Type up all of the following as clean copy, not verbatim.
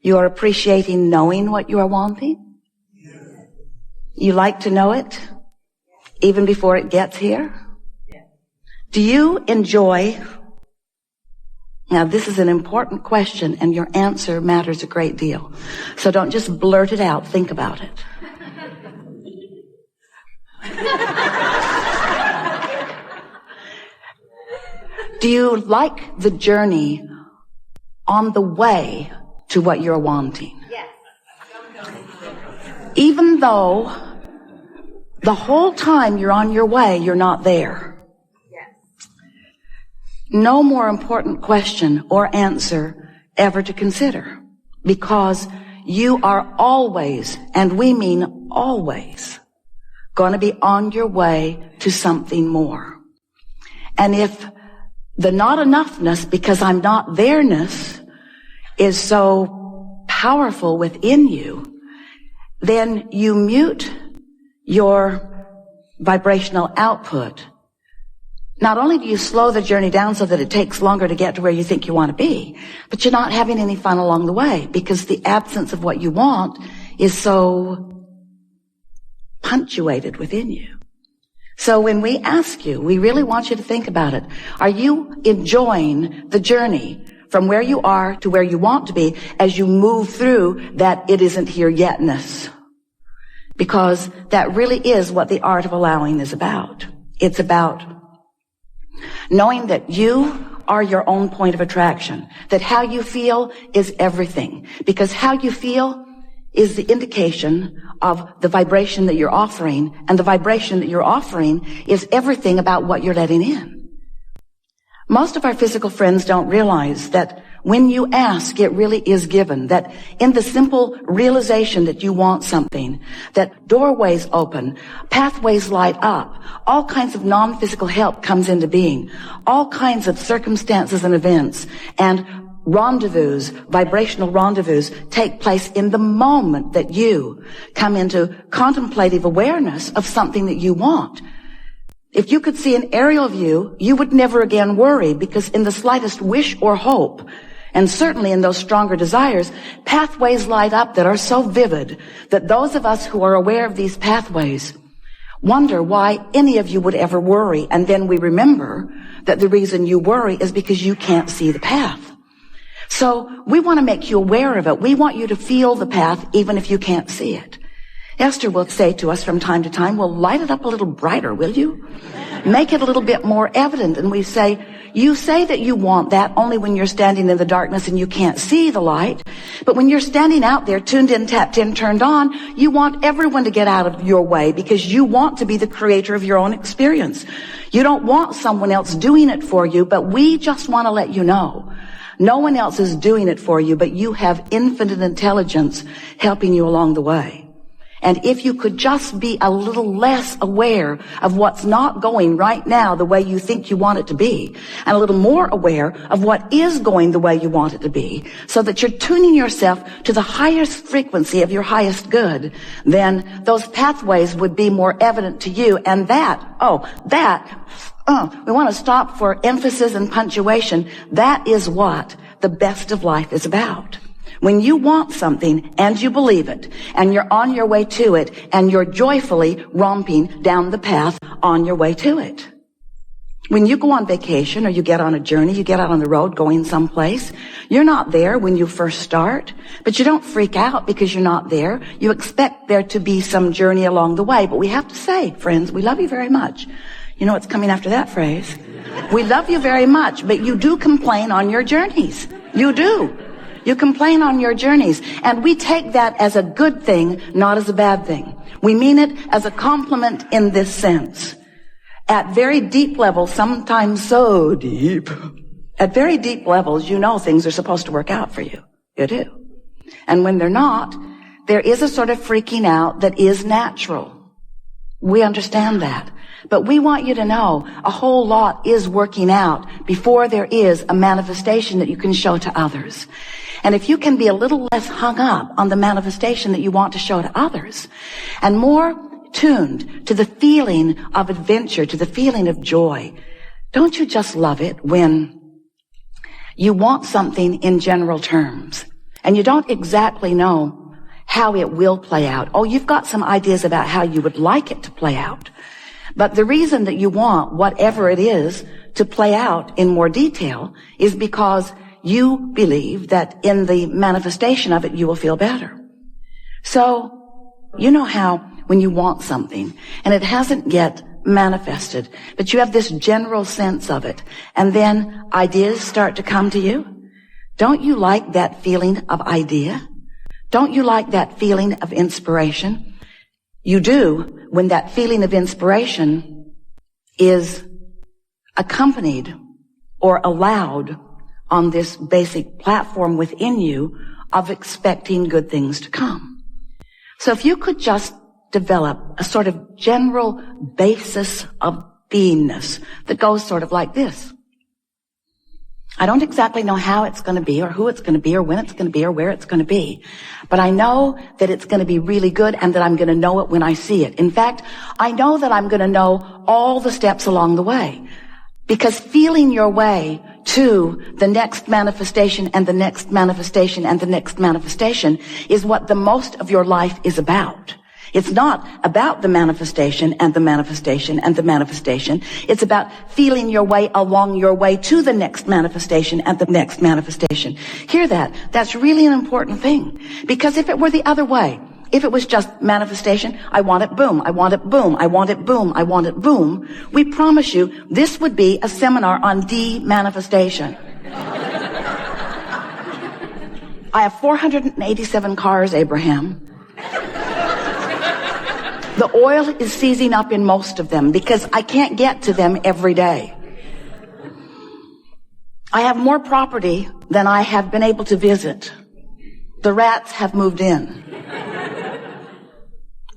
You are appreciating knowing what you are wanting. You like to know it even before it gets here. Do you enjoy? Now, this is an important question, and your answer matters a great deal. So don't just blurt it out. Think about it. Do you like the journey on the way to what you're wanting? Yes. Even though the whole time you're on your way, you're not there. Yes. No more important question or answer ever to consider, because you are always, and we mean always, going to be on your way to something more. And if the not enoughness because I'm not there-ness is so powerful within you, then you mute your vibrational output. Not only do you slow the journey down so that it takes longer to get to where you think you want to be, but you're not having any fun along the way because the absence of what you want is so punctuated within you. So when we ask you, we really want you to think about it. Are you enjoying the journey from where you are to where you want to be as you move through that it isn't here yetness? Because that really is what the art of allowing is about. It's about knowing that you are your own point of attraction, that how you feel is everything, because how you feel is the indication of the vibration that you're offering, and the vibration that you're offering is everything about what you're letting in. Most of our physical friends don't realize that when you ask, it really is given, that in the simple realization that you want something, that doorways open, pathways light up, all kinds of non-physical help comes into being, all kinds of circumstances and events, and rendezvous, vibrational rendezvous take place in the moment that you come into contemplative awareness of something that you want. If you could see an aerial view, you would never again worry, because in the slightest wish or hope, and certainly in those stronger desires, pathways light up that are so vivid that those of us who are aware of these pathways wonder why any of you would ever worry. And then we remember that the reason you worry is because you can't see the path. So we want to make you aware of it. We want you to feel the path even if you can't see it. Esther will say to us from time to time, well, light it up a little brighter, will you? Make it a little bit more evident. And we say, you say that you want that only when you're standing in the darkness and you can't see the light. But when you're standing out there, tuned in, tapped in, turned on, you want everyone to get out of your way because you want to be the creator of your own experience. You don't want someone else doing it for you, but we just want to let you know. No one else is doing it for you, but you have infinite intelligence helping you along the way. And if you could just be a little less aware of what's not going right now the way you think you want it to be, and a little more aware of what is going the way you want it to be, so that you're tuning yourself to the highest frequency of your highest good, then those pathways would be more evident to you. And we want to stop for emphasis and punctuation. That is what the best of life is about. When you want something and you believe it and you're on your way to it and you're joyfully romping down the path on your way to it. When you go on vacation or you get on a journey, you get out on the road going someplace, you're not there when you first start, but you don't freak out because you're not there. You expect there to be some journey along the way. But we have to say, friends, we love you very much. You know what's coming after that phrase? We love you very much, but you do complain on your journeys. You do. You complain on your journeys. And we take that as a good thing, not as a bad thing. We mean it as a compliment in this sense. At very deep levels, sometimes so deep, at very deep levels, you know things are supposed to work out for you. You do. And when they're not, there is a sort of freaking out that is natural. We understand that. But we want you to know a whole lot is working out before there is a manifestation that you can show to others. And if you can be a little less hung up on the manifestation that you want to show to others, and more tuned to the feeling of adventure, to the feeling of joy, don't you just love it when you want something in general terms, and you don't exactly know how it will play out. Oh, you've got some ideas about how you would like it to play out. But the reason that you want whatever it is to play out in more detail is because you believe that in the manifestation of it, you will feel better. So, you know how when you want something and it hasn't yet manifested, but you have this general sense of it, and then ideas start to come to you? Don't you like that feeling of idea? Don't you like that feeling of inspiration? You do when that feeling of inspiration is accompanied or allowed on this basic platform within you of expecting good things to come. So if you could just develop a sort of general basis of beingness that goes sort of like this. I don't exactly know how it's going to be or who it's going to be or when it's going to be or where it's going to be, but I know that it's going to be really good and that I'm going to know it when I see it. In fact, I know that I'm going to know all the steps along the way, because feeling your way to the next manifestation and the next manifestation and the next manifestation is what the most of your life is about. It's not about the manifestation and the manifestation and the manifestation. It's about feeling your way along your way to the next manifestation and the next manifestation. Hear that? That's really an important thing. Because if it were the other way, if it was just manifestation, I want it, boom, I want it, boom, I want it, boom, I want it, boom, we promise you this would be a seminar on de-manifestation. I have 487 cars, Abraham. The oil is seizing up in most of them because I can't get to them every day. I have more property than I have been able to visit. The rats have moved in.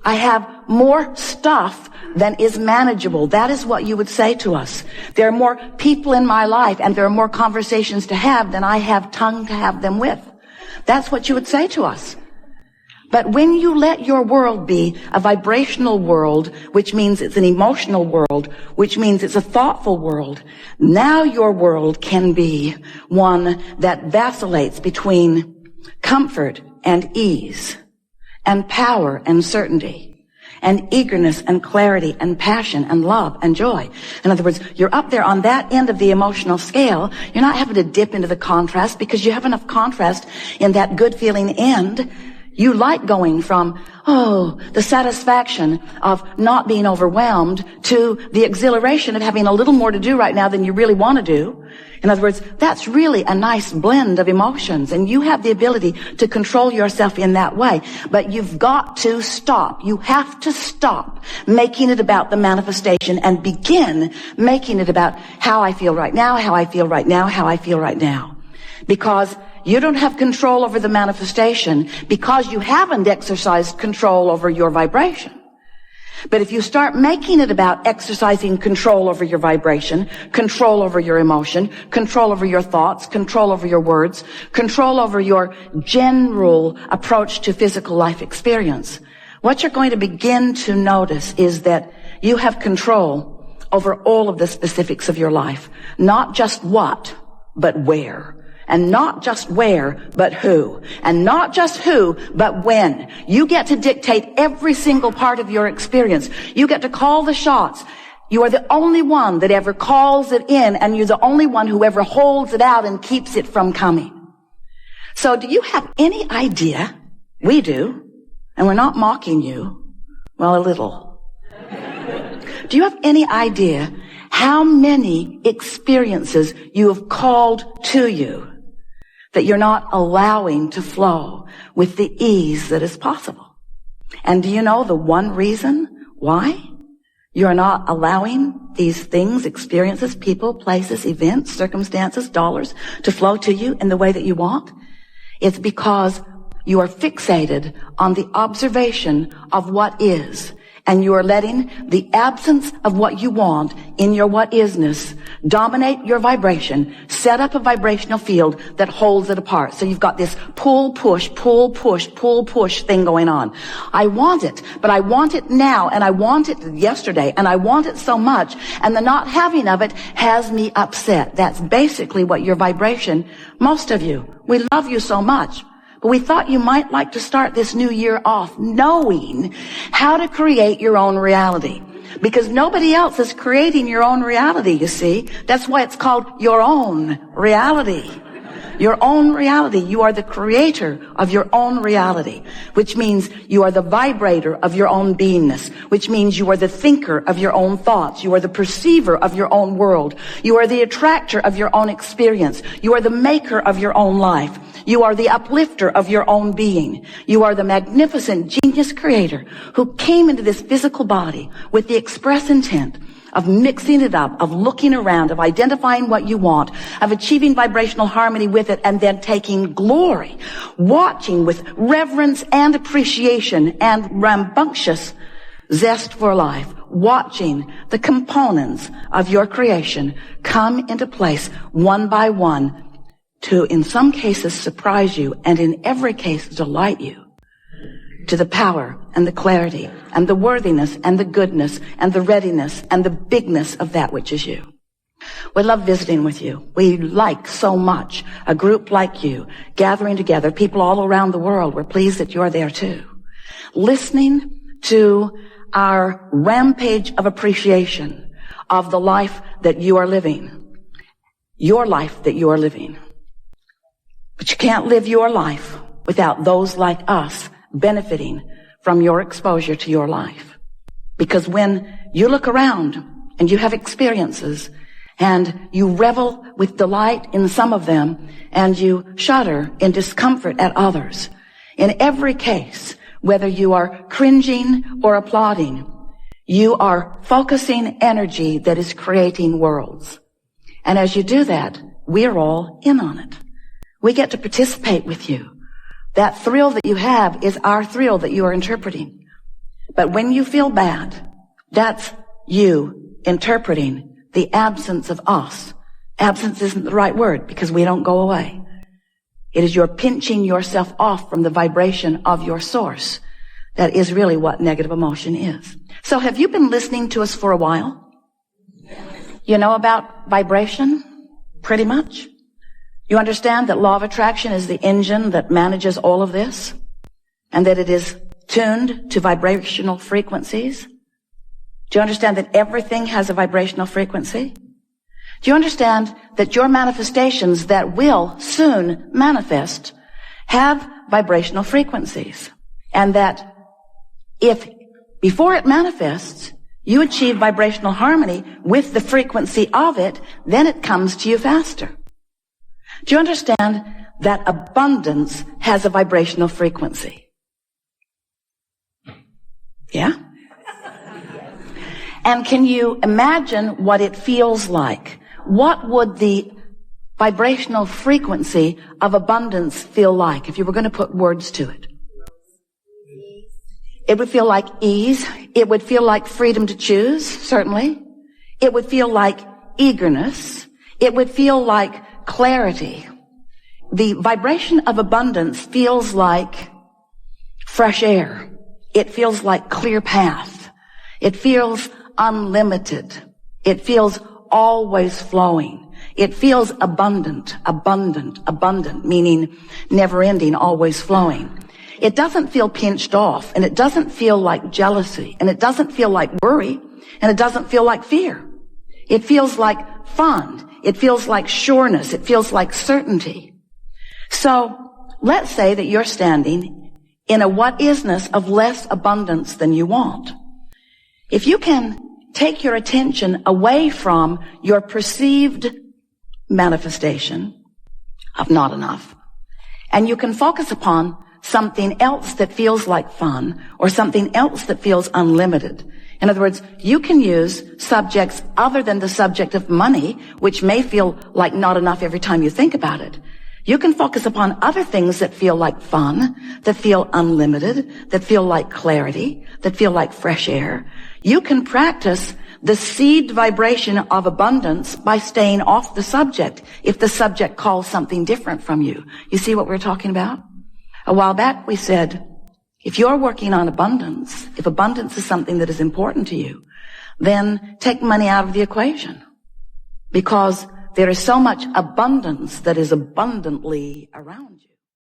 I have more stuff than is manageable. That is what you would say to us. There are more people in my life and there are more conversations to have than I have tongue to have them with. That's what you would say to us. But when you let your world be a vibrational world, which means it's an emotional world, which means it's a thoughtful world, now your world can be one that vacillates between comfort and ease, and power and certainty, and eagerness and clarity and passion and love and joy. In other words, you're up there on that end of the emotional scale. You're not having to dip into the contrast because you have enough contrast in that good feeling end. You like going from, the satisfaction of not being overwhelmed to the exhilaration of having a little more to do right now than you really want to do. In other words, that's really a nice blend of emotions, and you have the ability to control yourself in that way. But you've got to stop. You have to stop making it about the manifestation and begin making it about how I feel right now, how I feel right now, how I feel right now. Because you don't have control over the manifestation because you haven't exercised control over your vibration. But if you start making it about exercising control over your vibration, control over your emotion, control over your thoughts, control over your words, control over your general approach to physical life experience, what you're going to begin to notice is that you have control over all of the specifics of your life. Not just what, but where. And not just where, but who. And not just who, but when. You get to dictate every single part of your experience. You get to call the shots. You are the only one that ever calls it in, and you're the only one who ever holds it out and keeps it from coming. So do you have any idea? We do. And we're not mocking you. Well, a little. Do you have any idea how many experiences you have called to you that you're not allowing to flow with the ease that is possible? And do you know the one reason why you're not allowing these things, experiences, people, places, events, circumstances, dollars to flow to you in the way that you want? It's because you are fixated on the observation of what is, and you are letting the absence of what you want in your what isness dominate your vibration, set up a vibrational field that holds it apart. So you've got this pull, push, pull, push, pull, push thing going on. I want it, but I want it now, and I want it yesterday, and I want it so much, and the not having of it has me upset. That's basically what your vibration, most of you, we love you so much, But we thought you might like to start this new year off knowing how to create your own reality. Because nobody else is creating your own reality, you see. That's why it's called your own reality. Your own reality. You are the creator of your own reality, which means you are the vibrator of your own beingness, which means you are the thinker of your own thoughts. You are the perceiver of your own world. You are the attractor of your own experience. You are the maker of your own life. You are the uplifter of your own being. You are the magnificent genius creator who came into this physical body with the express intent of mixing it up, of looking around, of identifying what you want, of achieving vibrational harmony with it, and then taking glory, watching with reverence and appreciation and rambunctious zest for life, watching the components of your creation come into place one by one to, in some cases, surprise you, and in every case, delight you to the power and the clarity and the worthiness and the goodness and the readiness and the bigness of that which is you. We love visiting with you. We like so much a group like you gathering together, people all around the world. We're pleased that you're there too. Listening to our rampage of appreciation of the life that you are living. Your life that you are living. But you can't live your life without those like us benefiting from your exposure to your life. Because when you look around and you have experiences and you revel with delight in some of them and you shudder in discomfort at others, in every case, whether you are cringing or applauding, you are focusing energy that is creating worlds. And as you do that, we're all in on it. We get to participate with you. That thrill that you have is our thrill that you are interpreting. But when you feel bad, that's you interpreting the absence of us. Absence isn't the right word because we don't go away. It is your pinching yourself off from the vibration of your source. That is really what negative emotion is. So have you been listening to us for a while? You know about vibration? Pretty much. You understand that law of attraction is the engine that manages all of this, and that it is tuned to vibrational frequencies? Do you understand that everything has a vibrational frequency? Do you understand that your manifestations that will soon manifest have vibrational frequencies? And that if before it manifests, you achieve vibrational harmony with the frequency of it, then it comes to you faster. Do you understand that abundance has a vibrational frequency? Yeah? And can you imagine what it feels like? What would the vibrational frequency of abundance feel like if you were going to put words to it? It would feel like ease. It would feel like freedom to choose, certainly. It would feel like eagerness. It would feel like clarity. The vibration of abundance feels like fresh air. It feels like clear path. It feels unlimited. It feels always flowing. It feels abundant, meaning never ending, always flowing. It doesn't feel pinched off, and it doesn't feel like jealousy, and it doesn't feel like worry, and it doesn't feel like fear. It feels like fun. It feels like sureness. It feels like certainty. So let's say that you're standing in a what-isness of less abundance than you want. If you can take your attention away from your perceived manifestation of not enough, and you can focus upon something else that feels like fun or something else that feels unlimited. In other words, you can use subjects other than the subject of money, which may feel like not enough every time you think about it. You can focus upon other things that feel like fun, that feel unlimited, that feel like clarity, that feel like fresh air. You can practice the seed vibration of abundance by staying off the subject if the subject calls something different from you. You see what we're talking about? A while back we said, if you're working on abundance, if abundance is something that is important to you, then take money out of the equation. Because there is so much abundance that is abundantly around you.